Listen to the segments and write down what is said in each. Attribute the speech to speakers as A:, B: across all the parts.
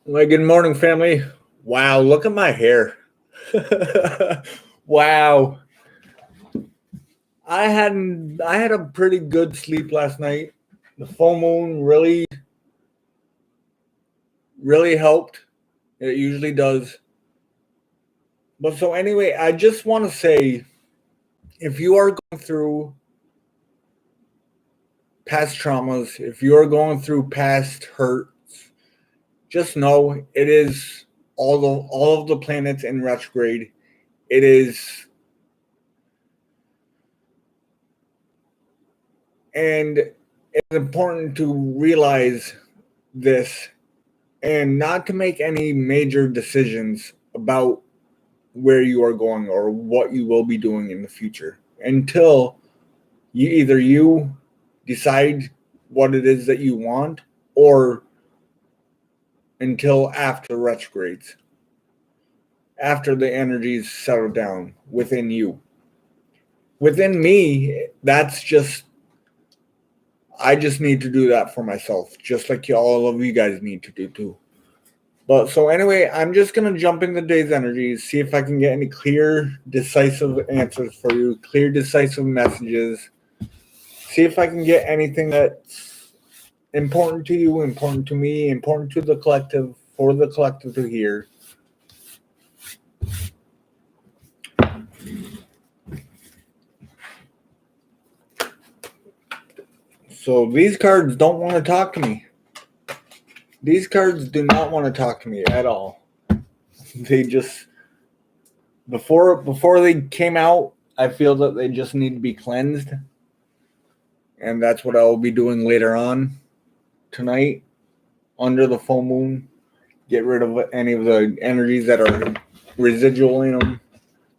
A: Well, good morning, family. Wow, look at my hair. Wow. I had a pretty good sleep last night. The full moon really helped. It usually does. But so anyway, I just want to say, if you are going through past traumas, if you are going through past hurts, just know it is all of the planets in retrograde. It is, and it's important to realize this and not to make any major decisions about where you are going or what you will be doing in the future until you decide what it is that you want, or until after retrogrades, after the energies settle down within you. Within me, I just need to do that for myself, just like all of you guys need to do too. But so anyway, I'm just going to jump into today's energies, see if I can get any clear, decisive answers for you, clear, decisive messages. See if I can get anything that's important to you, important to me, important to the collective, for the collective to hear. So these cards don't want to talk to me. These cards do not want to talk to me at all. They just, before they came out, I feel that they just need to be cleansed. And that's what I will be doing later on tonight, under the full moon. Get rid of any of the energies that are residual in them,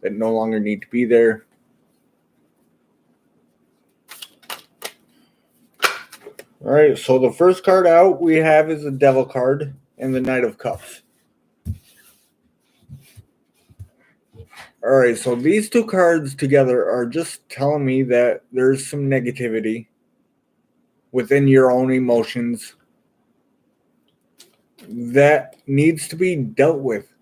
A: that no longer need to be there. All right, so the first card out we have is the Devil card and the Knight of Cups. All right, so these two cards together are just telling me that there's some negativity within your own emotions that needs to be dealt with.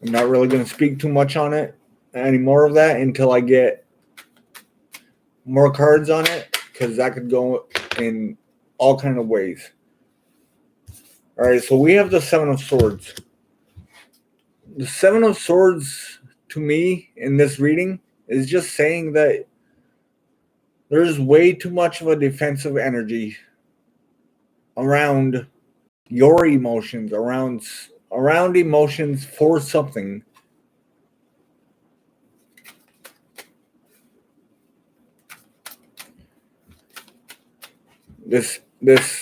A: I'm not really going to speak too much on it, any more of that, until I get more cards on it, because that could go in all kind of ways. All right, so we have the Seven of Swords. The Seven of Swords, to me, in this reading, is just saying that there's way too much of a defensive energy around your emotions, around emotions for something. This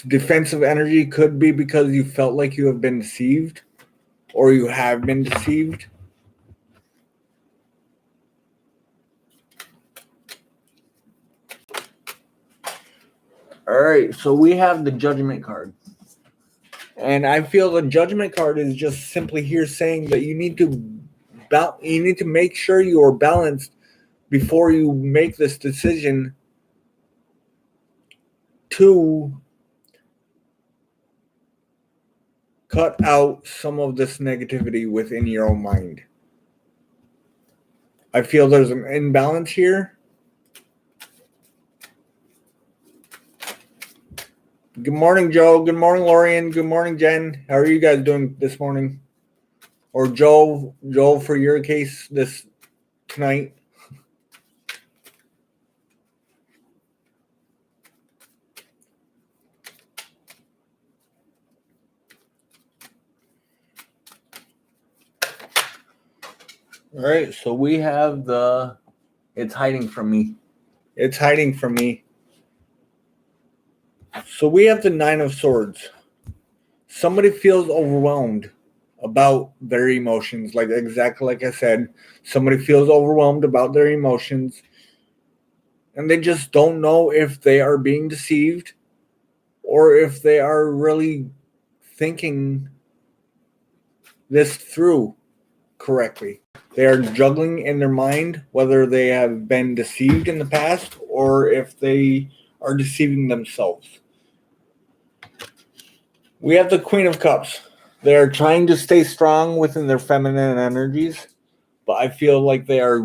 A: defensive energy could be because you felt like you have been deceived, or you have been deceived. All right, so we have the Judgment card. And I feel the Judgment card is just simply here saying that you need to make sure you are balanced before you make this decision to cut out some of this negativity within your own mind. I feel there's an imbalance here. Good morning, Joe. Good morning, Lorian. Good morning, Jen. How are you guys doing this morning? Or Joe, for your case this tonight. All right, so we have it's hiding from me. It's hiding from me. So we have the Nine of Swords. Somebody feels overwhelmed about their emotions, exactly like I said. Somebody feels overwhelmed about their emotions, and they just don't know if they are being deceived or if they are really thinking this through correctly. They are juggling in their mind whether they have been deceived in the past or if they are deceiving themselves. We have the Queen of Cups. They are trying to stay strong within their feminine energies, but I feel like they're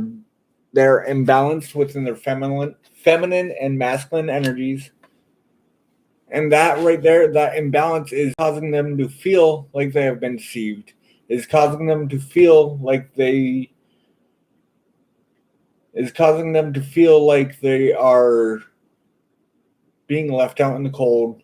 A: imbalanced within their feminine and masculine energies. And that right there, that imbalance is causing them to feel like they have been deceived. Is causing them to feel like they are being left out in the cold.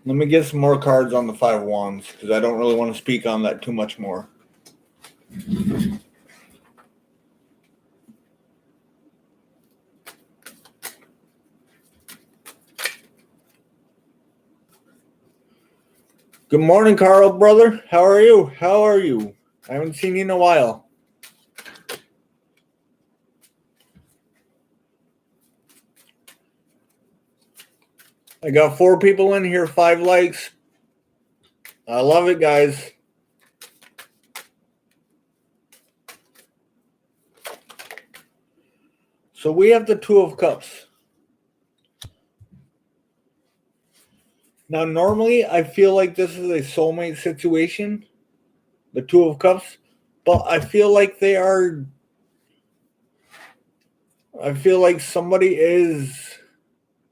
A: Let me get some more cards on the Five of Wands, because I don't really want to speak on that too much more. Good morning, Carl, brother. How are you? I haven't seen you in a while. I got 4 people in here, 5 likes. I love it, guys. So we have the Two of Cups. Now, normally, I feel like this is a soulmate situation, the Two of Cups, but I feel like somebody is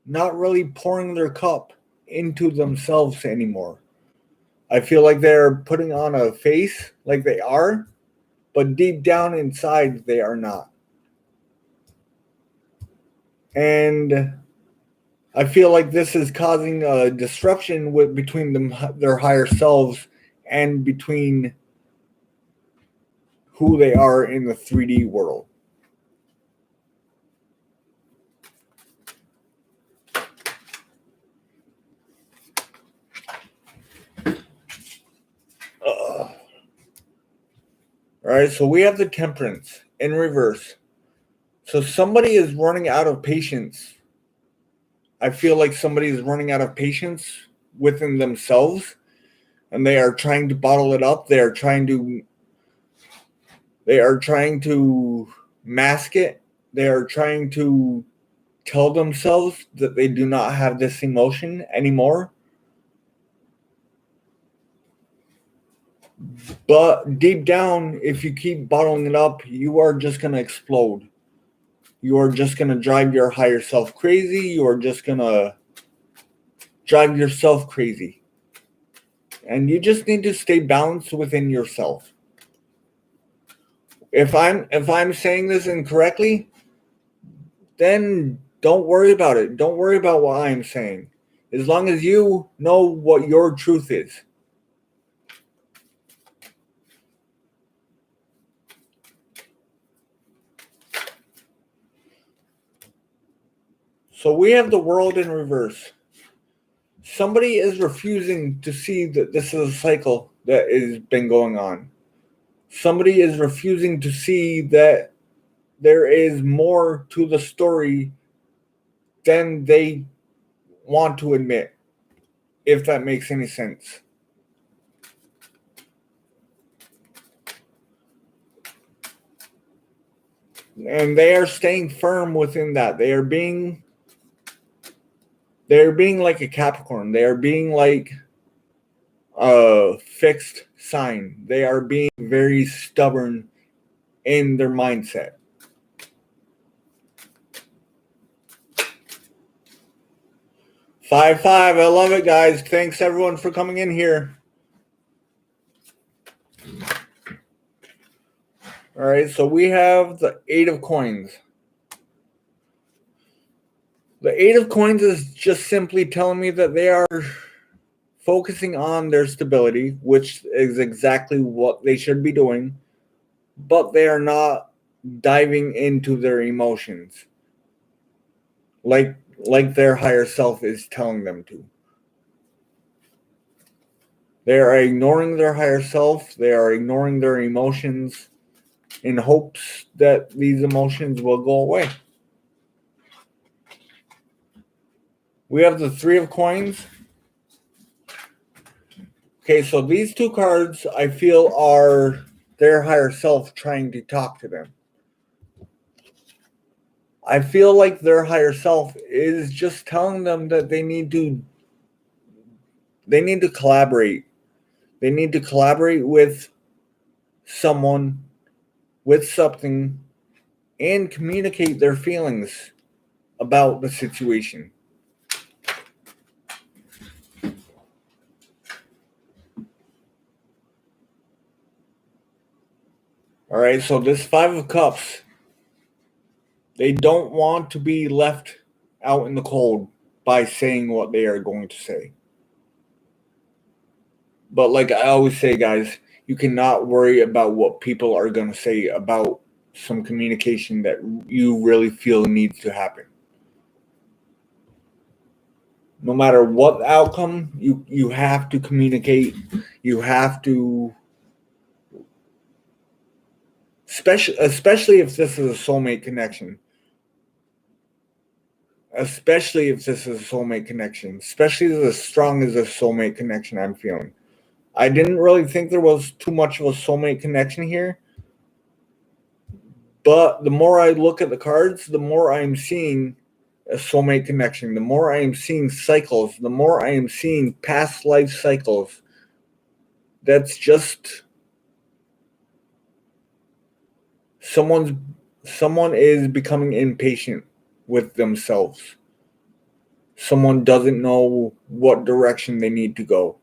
A: not really pouring their cup into themselves anymore. I feel like they're putting on a face like they are, but deep down inside, they are not. And I feel like this is causing a disruption between their higher selves and between who they are in the 3D world. All right, so we have the Temperance in reverse. So somebody is running out of patience. I feel like somebody is running out of patience within themselves, and they are trying to bottle it up. They are trying to mask it. They are trying to tell themselves that they do not have this emotion anymore. But deep down, if you keep bottling it up, you are just going to explode. You are just going to drive your higher self crazy. You are just going to drive yourself crazy. And you just need to stay balanced within yourself. If I'm saying this incorrectly, then don't worry about it. Don't worry about what I'm saying. As long as you know what your truth is. So we have the World in reverse. Somebody is refusing to see that this is a cycle that has been going on. Somebody is refusing to see that there is more to the story than they want to admit, if that makes any sense. And they are staying firm within that. They're being like a Capricorn. They are being like a fixed sign. They are being very stubborn in their mindset. Five. I love it, guys. Thanks everyone for coming in here. All right, so we have the 8 of Coins. The 8 of Coins is just simply telling me that they are focusing on their stability, which is exactly what they should be doing, but they are not diving into their emotions like their higher self is telling them to. They are ignoring their higher self. They are ignoring their emotions in hopes that these emotions will go away. We have the 3 of Coins. Okay, so these 2 cards I feel are their higher self trying to talk to them. I feel like their higher self is just telling them that they need to collaborate. They need to collaborate with someone, with something, and communicate their feelings about the situation. All right, so this Five of Cups, they don't want to be left out in the cold by saying what they are going to say. But like I always say, guys, you cannot worry about what people are going to say about some communication that you really feel needs to happen. No matter what outcome, you have to communicate. You have to, especially if this is a soulmate connection. Especially if this is a soulmate connection. Especially as strong as a soulmate connection I'm feeling. I didn't really think there was too much of a soulmate connection here. But the more I look at the cards, the more I'm seeing a soulmate connection. The more I am seeing cycles. The more I am seeing past life cycles. That's just someone is becoming impatient with themselves. Someone doesn't know what direction they need to go.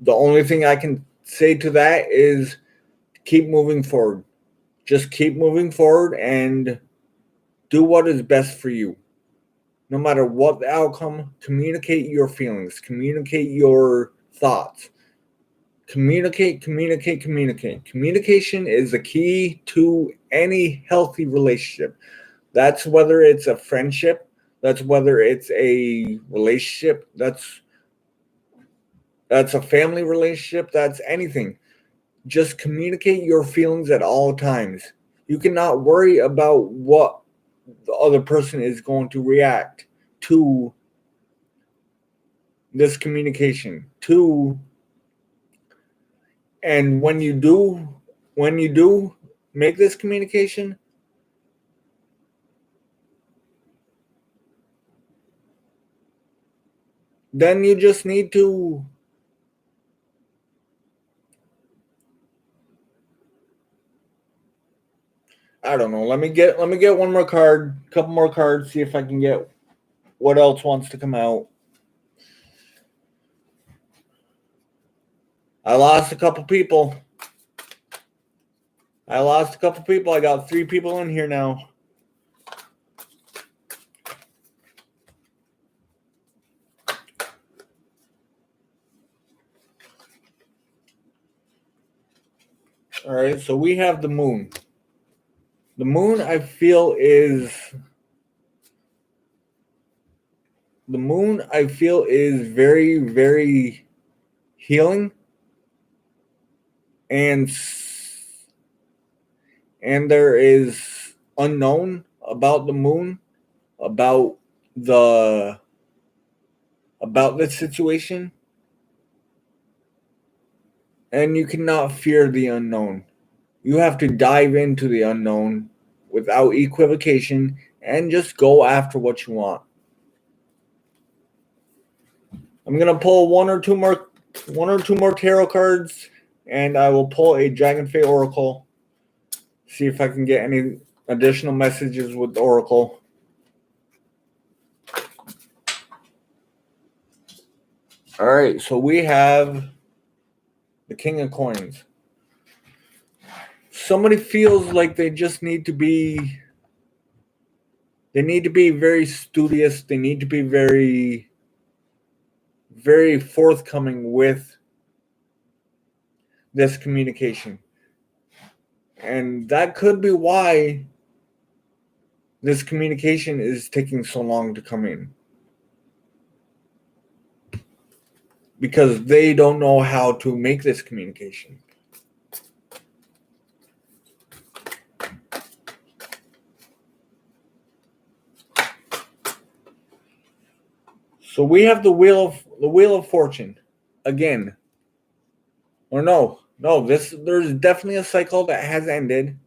A: The only thing I can say to that is keep moving forward. Just keep moving forward and do what is best for you. No matter what the outcome, communicate your feelings, communicate your thoughts. Communicate. Communication is the key to any healthy relationship. That's whether it's a friendship, that's whether it's a relationship, that's a family relationship, that's anything. Just communicate your feelings at all times. You cannot worry about what the other person is going to react to this communication. And when you do make this communication, then you just need to I don't know. Let me get one more card, couple more cards, see if I can get what else wants to come out. I lost a couple people. I got 3 people in here now. All right, so we have the moon. The moon, I feel, is very, very healing, and there is unknown about the moon, about this situation, and you cannot fear the unknown. You have to dive into the unknown without equivocation and just go after what you want. I'm going to pull one or two more tarot cards, and I will pull a Dragonfey Oracle. See if I can get any additional messages with the Oracle. All right, so we have the King of Coins. Somebody feels like they just need to be very studious. They need to be very, very forthcoming with this communication. And that could be why this communication is taking so long to come in. Because they don't know how to make this communication. So we have the Wheel of Fortune again. Or no, No, there's definitely a cycle that has ended,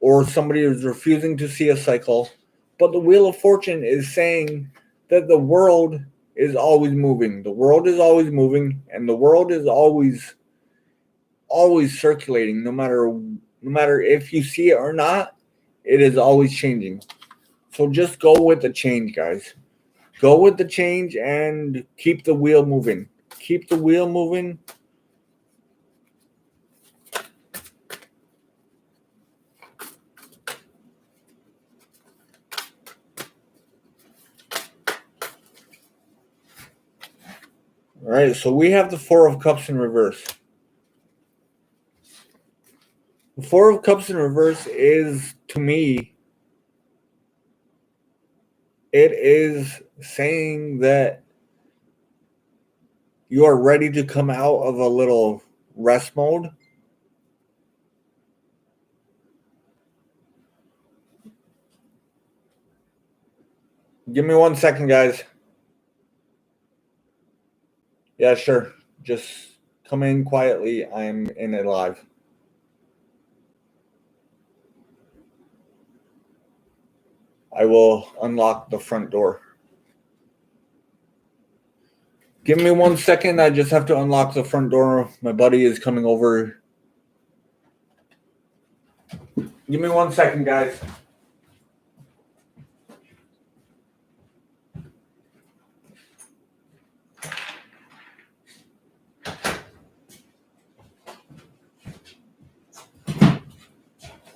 A: or somebody is refusing to see a cycle. But the Wheel of Fortune is saying that the world is always moving. The world is always moving, and the world is always circulating. No matter if you see it or not, it is always changing. So just go with the change, guys. Go with the change and keep the wheel moving. Keep the wheel moving. All right, so we have the Four of Cups in reverse. The Four of Cups in reverse is, to me, it is saying that you are ready to come out of a little rest mode. Give me 1 second, guys. Yeah, sure. Just come in quietly. I'm in it live. I will unlock the front door. Give me 1 second. I just have to unlock the front door. My buddy is coming over. Give me 1 second, guys.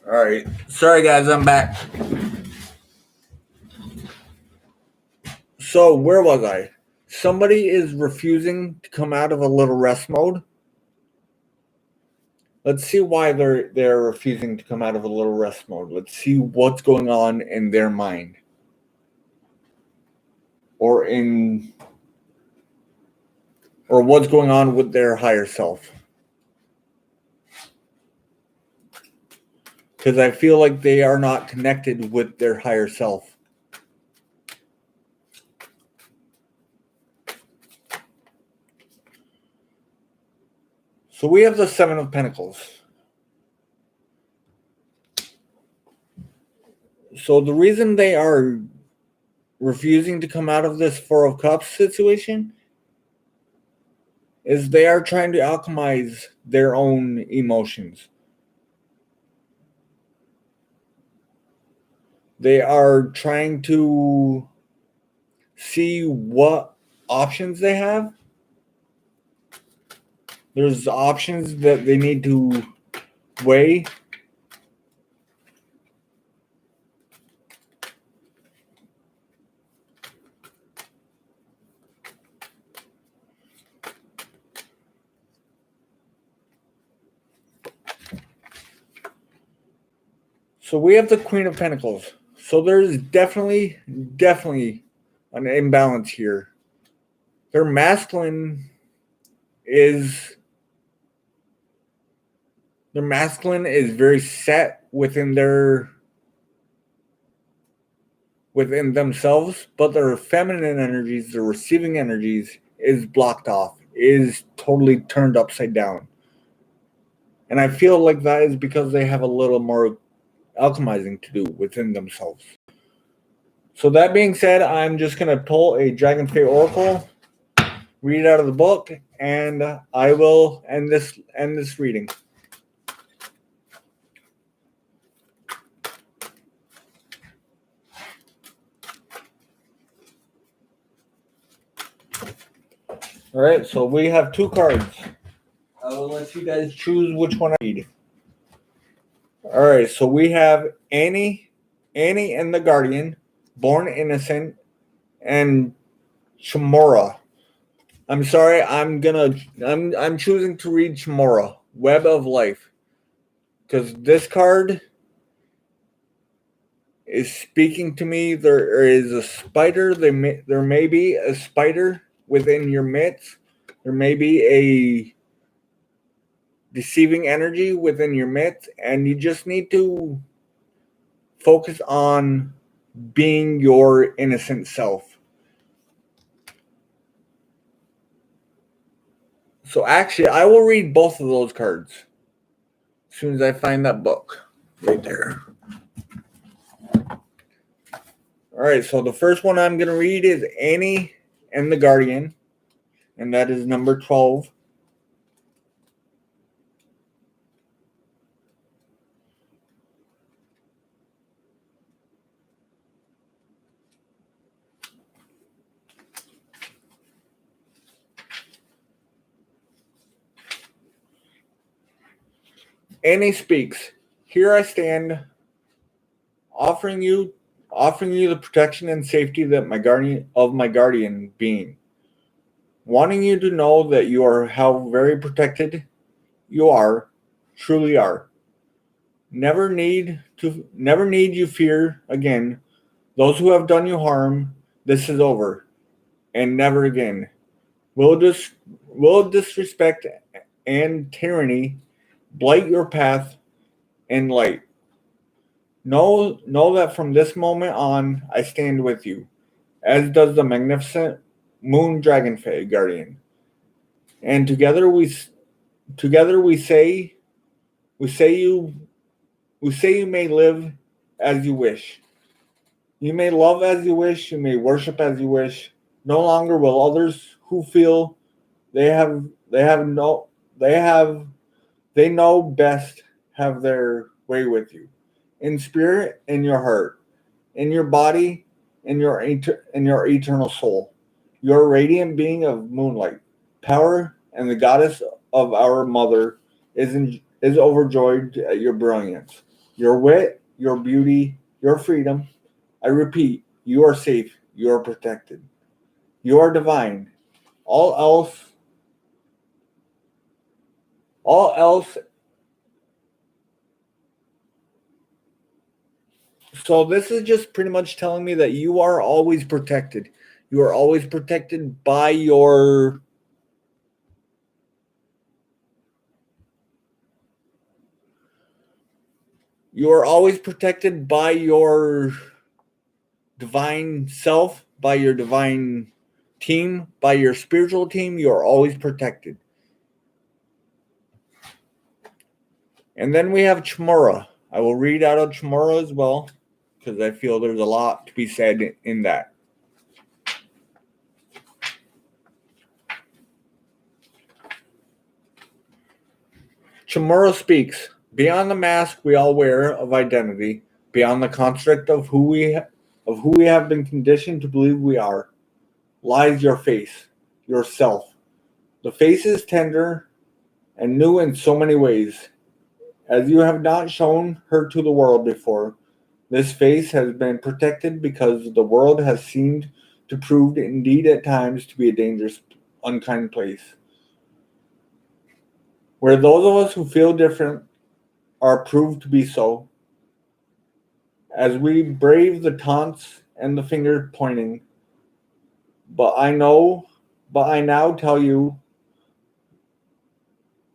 A: All right. Sorry, guys. I'm back. So, where was I? Somebody is refusing to come out of a little rest mode. Let's see why they're refusing to come out of a little rest mode. Let's see what's going on in their mind. Or what's going on with their higher self. Because I feel like they are not connected with their higher self. So we have the Seven of Pentacles. So the reason they are refusing to come out of this Four of Cups situation is they are trying to alchemize their own emotions. They are trying to see what options they have. There's options that they need to weigh. So we have the Queen of Pentacles. So there's definitely an imbalance here. Their masculine is very set within themselves, but their feminine energies, their receiving energies, is blocked off, is totally turned upside down. And I feel like that is because they have a little more alchemizing to do within themselves. So that being said, I'm just going to pull a Dragon Fate Oracle, read it out of the book, and I will end this reading. All right, so we have 2 cards. I will let you guys choose which one I read. All right, so we have Annie and the Guardian, Born Innocent, and Chamora. I'm sorry, I'm choosing to read Chamora, Web of Life, because this card is speaking to me. There is a spider. There may be a spider within your midst. There may be a deceiving energy within your midst, and you just need to focus on being your innocent self. So actually, I will read both of those cards as soon as I find that book right there. All right, so the first one I'm going to read is Annie and the Guardian, and that is number 12. Annie speaks. Here I stand, offering you the protection and safety that my guardian being. Wanting you to know that you are how very protected you are, truly are. Never need you fear again. Those who have done you harm, this is over, and never again. Will disrespect and tyranny blight your path and light. Know that from this moment on, I stand with you, as does the magnificent Moon Dragonfey Guardian. And together we say you may live as you wish. You may love as you wish. You may worship as you wish. No longer will others who feel they know best have their way with you, in spirit, in your heart, in your body, in your eternal soul. Your radiant being of moonlight, power, and the goddess of our mother is overjoyed at your brilliance, your wit, your beauty, your freedom. I repeat, you are safe, you are protected, you are divine. All else. So this is just pretty much telling me that you are always protected. You are always protected by your divine self, by your divine team, by your spiritual team. You are always protected. And then we have Chamorro. I will read out of Chamorro as well, because I feel there's a lot to be said in that. Chamorro speaks. Beyond the mask we all wear of identity, beyond the construct of who we have been conditioned to believe we are, lies your face, yourself. The face is tender and new in so many ways. As you have not shown her to the world before, this face has been protected because the world has seemed to prove indeed at times to be a dangerous, unkind place, where those of us who feel different are proved to be so. As we brave the taunts and the finger pointing, but I now tell you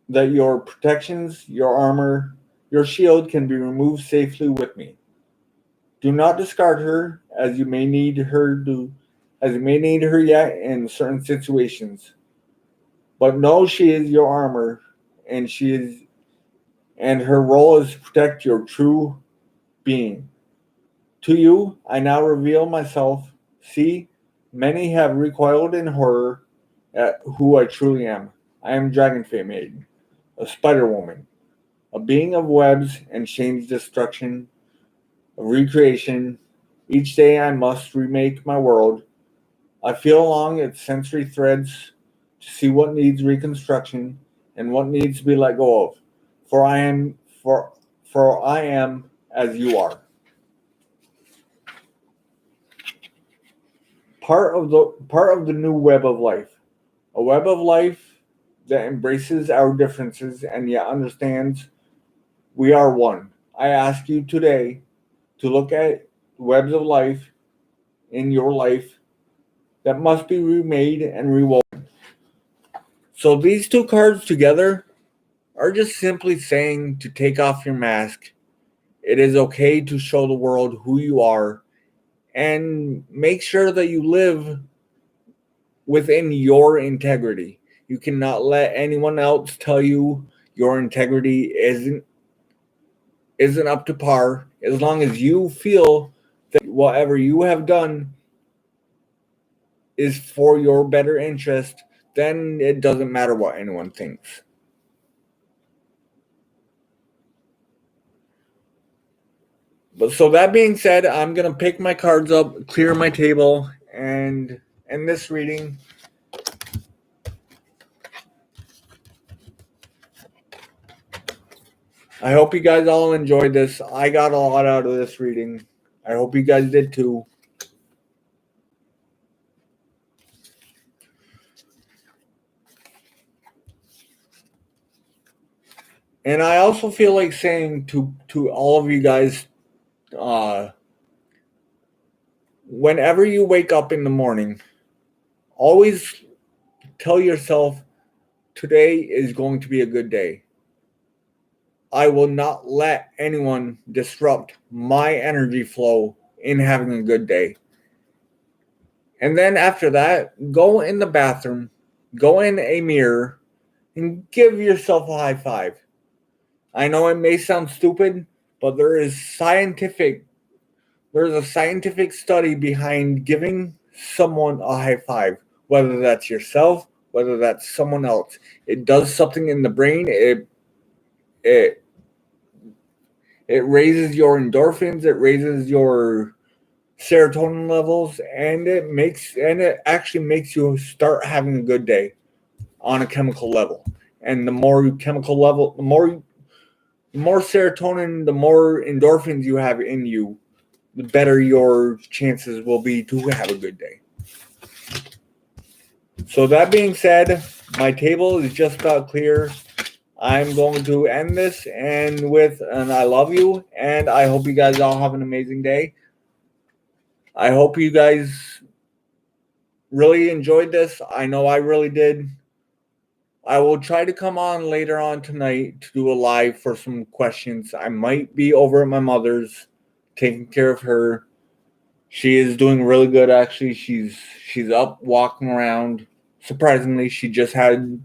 A: that your protections, your armor, your shield can be removed safely with me. Do not discard her, as you may need her yet in certain situations. But know she is your armor, and her role is to protect your true being. To you, I now reveal myself. See, many have recoiled in horror at who I truly am. I am Dragonfey Maiden, a spider woman, a being of webs and chains, destruction, of recreation. Each day I must remake my world. I feel along its sensory threads to see what needs reconstruction and what needs to be let go of. For I am as you are. Part of the new web of life. A web of life that embraces our differences and yet understands we are one. I ask you today to look at webs of life in your life that must be remade and rewoven. So these two cards together are just simply saying to take off your mask. It is okay to show the world who you are and make sure that you live within your integrity. You cannot let anyone else tell you your integrity isn't up to par. As long as you feel that whatever you have done is for your better interest, then it doesn't matter what anyone thinks. But so that being said, I'm going to pick my cards up, clear my table, and end this reading. I hope you guys all enjoyed this. I got a lot out of this reading. I hope you guys did too. And I also feel like saying to all of you guys, whenever you wake up in the morning, always tell yourself, today is going to be a good day. I will not let anyone disrupt my energy flow in having a good day. And then after that, go in the bathroom, go in a mirror, and give yourself a high five. I know it may sound stupid, but there's a scientific study behind giving someone a high five, whether that's yourself, whether that's someone else. It does something in the brain. It raises your endorphins, it raises your serotonin levels, and it actually makes you start having a good day on a chemical level. And the more chemical level, the more serotonin, the more endorphins you have in you, the better your chances will be to have a good day. So that being said, my table is just about clear. I'm going to end this and I love you, and I hope you guys all have an amazing day. I hope you guys really enjoyed this. I know I really did. I will try to come on later on tonight to do a live for some questions. I might be over at my mother's, taking care of her. She is doing really good, actually. She's up walking around. Surprisingly, she just had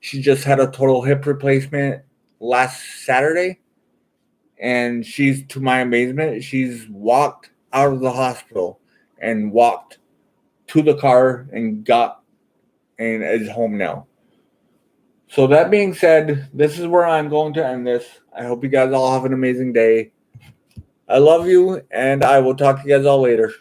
A: a total hip replacement last Saturday, and she's, to my amazement, she's walked out of the hospital and walked to the car and is home now. So that being said, this is where I'm going to end this. I hope you guys all have an amazing day. I love you, and I will talk to you guys all later.